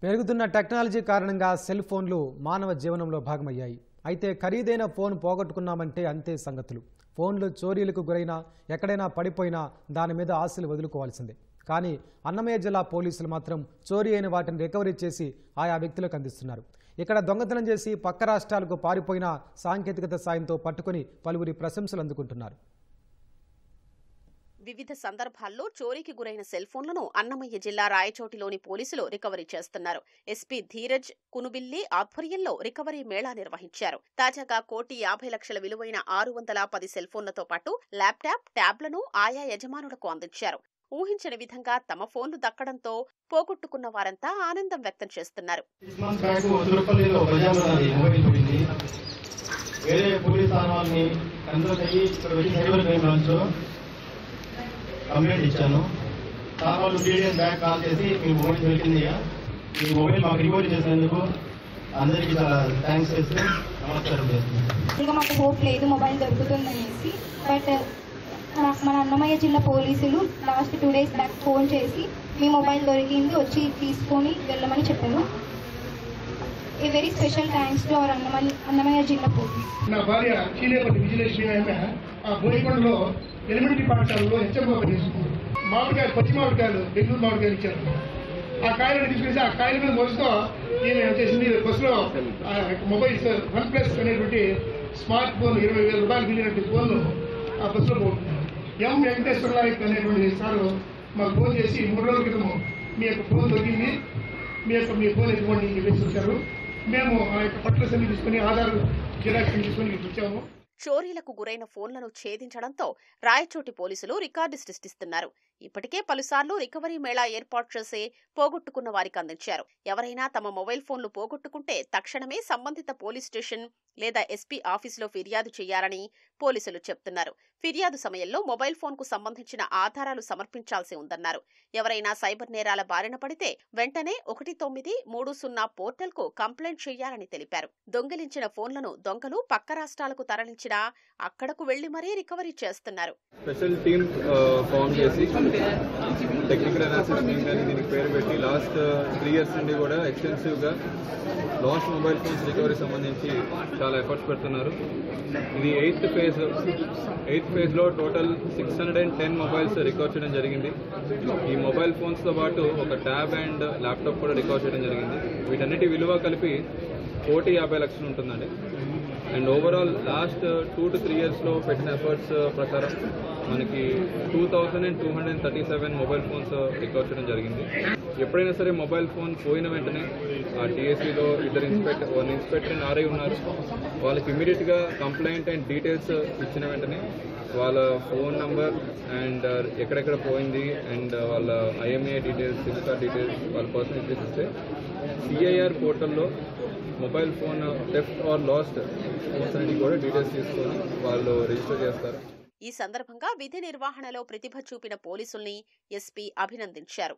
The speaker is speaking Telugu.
పెరుగుతున్న టెక్నాలజీ కారణంగా సెల్ ఫోన్లు మానవ జీవనంలో భాగమయ్యాయి. అయితే ఖరీదైన ఫోన్ పోగొట్టుకున్నామంటే అంతే సంగతులు. ఫోన్లు చోరీలకు గురైనా ఎక్కడైనా పడిపోయినా దాని మీద ఆశలు వదులుకోవాల్సిందే. కానీ అన్నమయ్య జిల్లా పోలీసులు మాత్రం చోరీ అయిన వాటిని రికవరీ చేసి ఆయా వ్యక్తులకు అందిస్తున్నారు. ఇక్కడ దొంగతనం చేసి పక్క రాష్ట్రాలకు పారిపోయిన సాంకేతికత సాయంతో పట్టుకుని పలువురి ప్రశంసలు అందుకుంటున్నారు. వివిధ సందర్భాల్లో చోరీకి గురైన సెల్ ఫోన్లను అన్నమయ్య జిల్లా రాయచోటిలోని పోలీసులు రికవరీ చేస్తున్నారు. ఎస్పీ ధీరజ్ కునుబిల్లి ఆధ్వర్యంలో రికవరీ మేళా నిర్వహించారు. తాజాగా 1,50,00,000 విలువైన 610 సెల్ ఫోన్లతో పాటు ల్యాప్టాప్, ట్యాబ్లను ఆయా యజమానులకు అందించారు. ఊహించని విధంగా తమ ఫోన్లు దక్కడంతో పోగొట్టుకున్న వారంతా ఆనందం వ్యక్తం చేస్తున్నారు. కంప్లైంట్ ఇచ్చాను. సార్ వాళ్ళు డీటెయిల్స్ బ్యాక్ కాల్ చేసి మీ మొబైల్ దొరికిందిగా, మీ మొబైల్ మాకు రికవరీ చేసినందుకు అందరికీ చాలా థ్యాంక్స్ చేస్తూ నమస్కారం చేస్తున్నాను. ఇంకా మాకు హోప్ లేదు మొబైల్ దొరుకుతుందనేసి, బట్ మన అన్నమయ్య జిల్లా పోలీసులు లాస్ట్ 2 days బ్యాక్ ఫోన్ చేసి మీ మొబైల్ దొరికింది, వచ్చి తీసుకొని వెళ్ళమని చెప్పారు. A very special thanks to our Annamayya జిల్లా పోలీస్. నా భార్య చీలేపల్లి విజయలక్ష్మి ఆమె ఆ బోయికొండలో ఎలిమెంటరీ పాఠశాలలో హెచ్చరిక తీసుకున్నారు. మామిడికాయలు, పచ్చి మామిడికాయలు, బెంగళూరు మామిడికాయలు ఇచ్చారు. ఆ కాయలను తీసుకొచ్చి ఆ కాయల మీద మోసుతో ఈమె వచ్చేసింది. బస్సులో మొబైల్స్ OnePlus అనేటువంటి స్మార్ట్ ఫోన్ 20,000 రూపాయలు మిగిలినటువంటి ఫోన్ను ఆ బస్సులో పోతున్నారు. ఎం వెంకటేశ్వర నాయక్ అనేటువంటి సారు మాకు ఫోన్ చేసి 3 రోజుల క్రితం మీ యొక్క ఫోన్ దొరికింది, మీ ఫోన్ ఎటువంటి చెప్పేసి వచ్చారు. మేము ఆ యొక్క పట్ల సన్ని తీసుకుని ఆధార్ జిరాక్స్ తీసుకుని వచ్చాము. చోరీలకు గురైన ఫోన్లను ఛేదించడంతో రాయచోటి పోలీసులు రికార్డు సృష్టిస్తున్నారు. ఇప్పటికే పలుసార్లు రికవరీ మేళా ఏర్పాటు చేసి పోగొట్టుకున్న వారికి అందించారు. ఎవరైనా తమ మొబైల్ ఫోన్లు పోగొట్టుకుంటే తక్షణమే సంబంధిత పోలీస్ స్టేషన్ లేదా ఎస్పీ ఆఫీసులో ఫిర్యాదు చేయాలని పోలీసులు చెప్తున్నారు. ఫిర్యాదు సమయంలో మొబైల్ ఫోన్ కు సంబంధించిన ఆధారాలు సమర్పించాల్సి ఉందన్నారు. ఎవరైనా సైబర్ నేరాల బారిన పడితే వెంటనే 1930 పోర్టల్ కు కంప్లైంట్ చేయాలని తెలిపారు. దొంగిలించిన ఫోన్లను దొంగలు పక్క రాష్ట్రాలకు తరలించినా అక్కడకు వెళ్లి మరీ రికవరీ చేస్తున్నారు. స్పెషల్ టీమ్ ఫామ్ చేసి టెక్నికల్ అనాలిసిస్ టీమ్ కానీ దీనికి పేరు పెట్టి లాస్ట్ 3 years నుండి కూడా ఎక్స్టెన్సివ్ గా లాస్ట్ మొబైల్ ఫోన్స్ రికవరీ సంబంధించి చాలా ఎఫర్ట్స్ పెడుతున్నారు. ఇది 8th phase లో టోటల్ 610 మొబైల్స్ రికవర్ చేయడం జరిగింది. ఈ మొబైల్ ఫోన్స్ తో పాటు ఒక ట్యాబ్ అండ్ ల్యాప్టాప్ కూడా రికవర్ చేయడం జరిగింది. వీటన్నిటి విలువ కలిపి 1,50,00,000 ఉంటుందండి. And overall last 2 to 3 years లో పెట్టిన ఎఫర్ట్స్ ప్రకారం మనకి 2,237 మొబైల్ ఫోన్స్ రికవర్ చేయడం జరిగింది. ఎప్పుడైనా సరే మొబైల్ ఫోన్ పోయిన వెంటనే ఆ టీఎస్సీలో వన్ ఇన్స్పెక్టర్ అండ్ ఆర్ఐ ఉన్నారు. వాళ్ళకి ఇమీడియట్గా కంప్లైంట్ అండ్ డీటెయిల్స్ ఇచ్చిన వెంటనే వాళ్ళ ఫోన్ నంబర్ అండ్ ఎక్కడెక్కడ పోయింది అండ్ వాళ్ళ IMA details, SIM card details, వాళ్ళ పర్సనల్ డీటెయిల్స్ ఇస్తే సిఐఆర్ పోర్టల్లో mobile phone theft are last phones అన్ని కూడా డీటెయిల్స్ తీసుకొని వాళ్ళు రిజిస్టర్ చేస్తారు. ఈ సందర్భంగా విధి నిర్వహణలో ప్రతిభ చూపిన పోలీసుల్ని ఎస్పీ అభినందించారు.